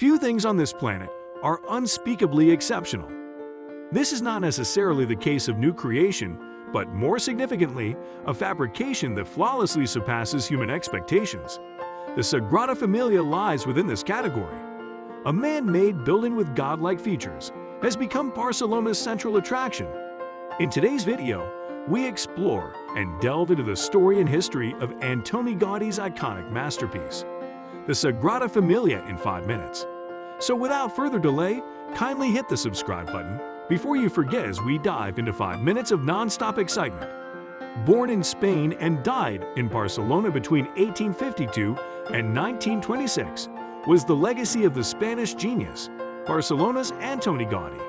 Few things on this planet are unspeakably exceptional. This is not necessarily the case of new creation, but more significantly, a fabrication that flawlessly surpasses human expectations. The Sagrada Familia lies within this category. A man-made building with godlike features has become Barcelona's central attraction. In today's video, we explore and delve into the story and history of Antoni Gaudi's iconic masterpiece, the Sagrada Familia, in 5 minutes. So without further delay, kindly hit the subscribe button before you forget as we dive into 5 minutes of non-stop excitement. Born in Spain and died in Barcelona between 1852 and 1926, was the legacy of the Spanish genius, Barcelona's Antoni Gaudi,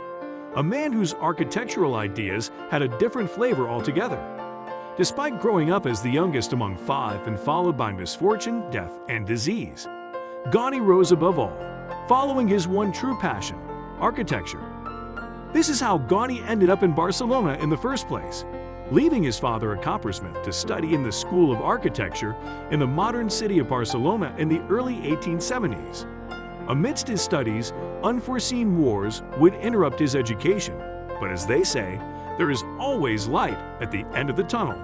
a man whose architectural ideas had a different flavor altogether. Despite growing up as the youngest among 5 and followed by misfortune, death, and disease, Gaudi rose above all, following his one true passion, architecture. This is how Gaudi ended up in Barcelona in the first place, leaving his father a coppersmith to study in the School of Architecture in the modern city of Barcelona in the early 1870s. Amidst his studies, unforeseen wars would interrupt his education, but as they say, there is always light at the end of the tunnel.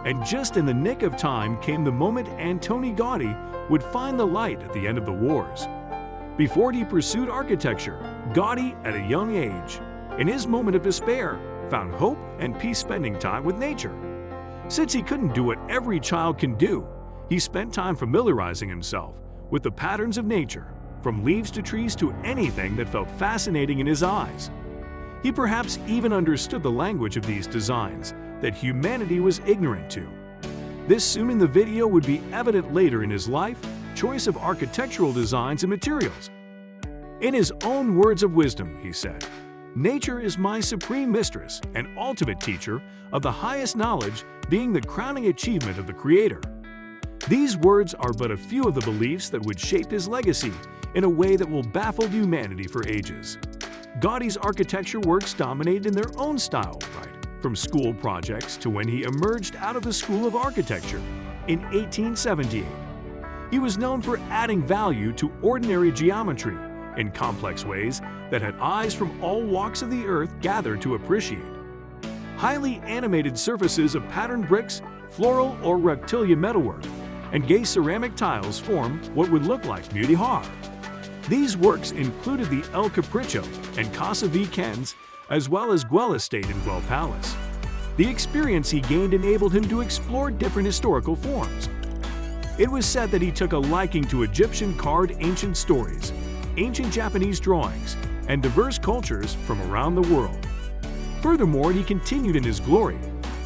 And just in the nick of time came the moment Antoni Gaudi would find the light at the end of the wars. Before he pursued architecture, Gaudi, at a young age, in his moment of despair, found hope and peace spending time with nature. Since he couldn't do what every child can do, he spent time familiarizing himself with the patterns of nature, from leaves to trees to anything that felt fascinating in his eyes. He perhaps even understood the language of these designs that humanity was ignorant to. This soon in the video would be evident later in his life, choice of architectural designs and materials. In his own words of wisdom, he said, "Nature is my supreme mistress and ultimate teacher of the highest knowledge, being the crowning achievement of the Creator." These words are but a few of the beliefs that would shape his legacy in a way that will baffle humanity for ages. Gaudi's architecture works dominated in their own style, right from school projects to when he emerged out of the School of Architecture in 1878. He was known for adding value to ordinary geometry in complex ways that had eyes from all walks of the earth gather to appreciate. Highly animated surfaces of patterned bricks, floral or rectilinear metalwork, and gay ceramic tiles form what would look like Muti Har. These works included the El Capricho and Casa Vicens, as well as Güell Estate and Güell Palace. The experience he gained enabled him to explore different historical forms. It was said that he took a liking to Egyptian carved ancient stories, ancient Japanese drawings, and diverse cultures from around the world. Furthermore, he continued in his glory,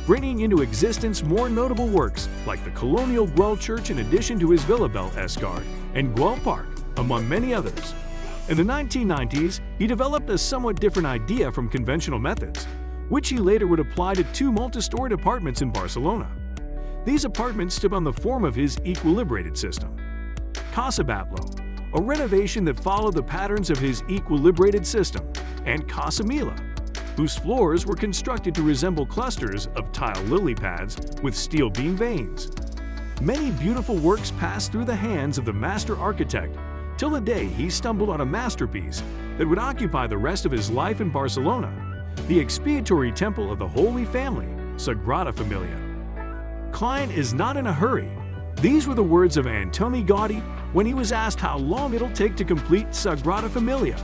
bringing into existence more notable works like the colonial Güell Church in addition to his Villa Bel Escard and Güell Park, among many others. In the 1990s, he developed a somewhat different idea from conventional methods, which he later would apply to 2 multi-storied apartments in Barcelona. These apartments stood on the form of his equilibrated system. Casa Batlló, a renovation that followed the patterns of his equilibrated system, and Casa Mila, whose floors were constructed to resemble clusters of tile lily pads with steel beam veins. Many beautiful works passed through the hands of the master architect till the day he stumbled on a masterpiece that would occupy the rest of his life in Barcelona, the expiatory temple of the Holy Family, Sagrada Familia. "Client is not in a hurry." These were the words of Antoni Gaudi when he was asked how long it'll take to complete Sagrada Familia.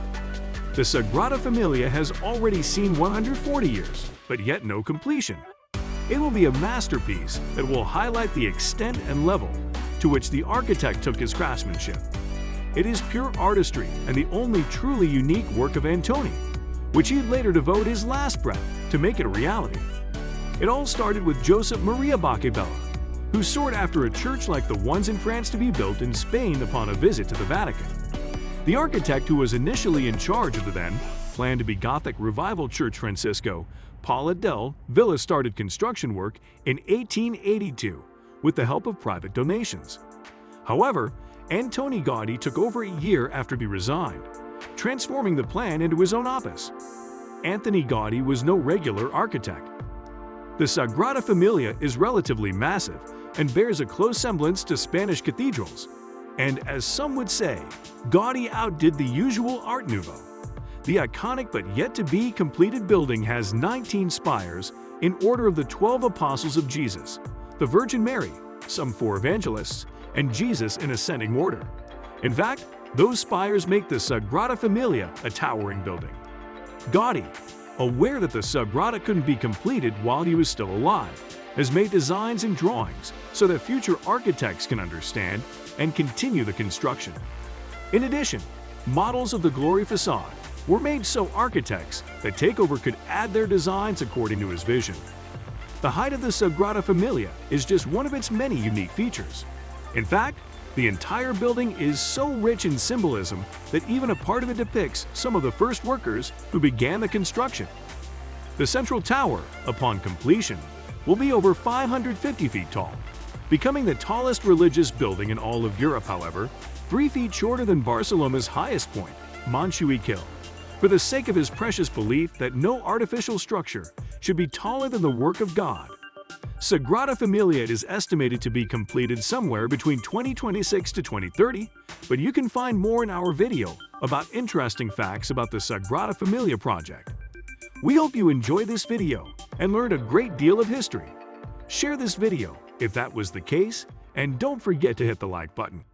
The Sagrada Familia has already seen 140 years, but yet no completion. It will be a masterpiece that will highlight the extent and level to which the architect took his craftsmanship. It is pure artistry and the only truly unique work of Antoni, which he'd later devote his last breath to make it a reality. It all started with Josep Maria Boccabella, who sought after a church like the ones in France to be built in Spain upon a visit to the Vatican. The architect who was initially in charge of the then planned to be Gothic Revival Church Francisco Paul Adel Villa started construction work in 1882 with the help of private donations. However, Antoni Gaudi took over a year after he resigned, transforming the plan into his own opus. Antoni Gaudi was no regular architect. The Sagrada Familia is relatively massive and bears a close semblance to Spanish cathedrals. And as some would say, Gaudi outdid the usual Art Nouveau. The iconic but yet-to-be completed building has 19 spires in order of the 12 apostles of Jesus, the Virgin Mary, some 4 evangelists, and Jesus in ascending order. In fact, those spires make the Sagrada Familia a towering building. Gaudi, aware that the Sagrada couldn't be completed while he was still alive, has made designs and drawings so that future architects can understand and continue the construction. In addition, models of the glory facade were made so architects that take over could add their designs according to his vision. The height of the Sagrada Familia is just one of its many unique features. In fact, the entire building is so rich in symbolism that even a part of it depicts some of the first workers who began the construction. The central tower, upon completion, will be over 550 feet tall, becoming the tallest religious building in all of Europe, however, 3 feet shorter than Barcelona's highest point, Montjuïc, for the sake of his precious belief that no artificial structure should be taller than the work of God. Sagrada Familia is estimated to be completed somewhere between 2026 to 2030, but you can find more in our video about interesting facts about the Sagrada Familia project. We hope you enjoyed this video and learned a great deal of history. Share this video if that was the case, and don't forget to hit the like button.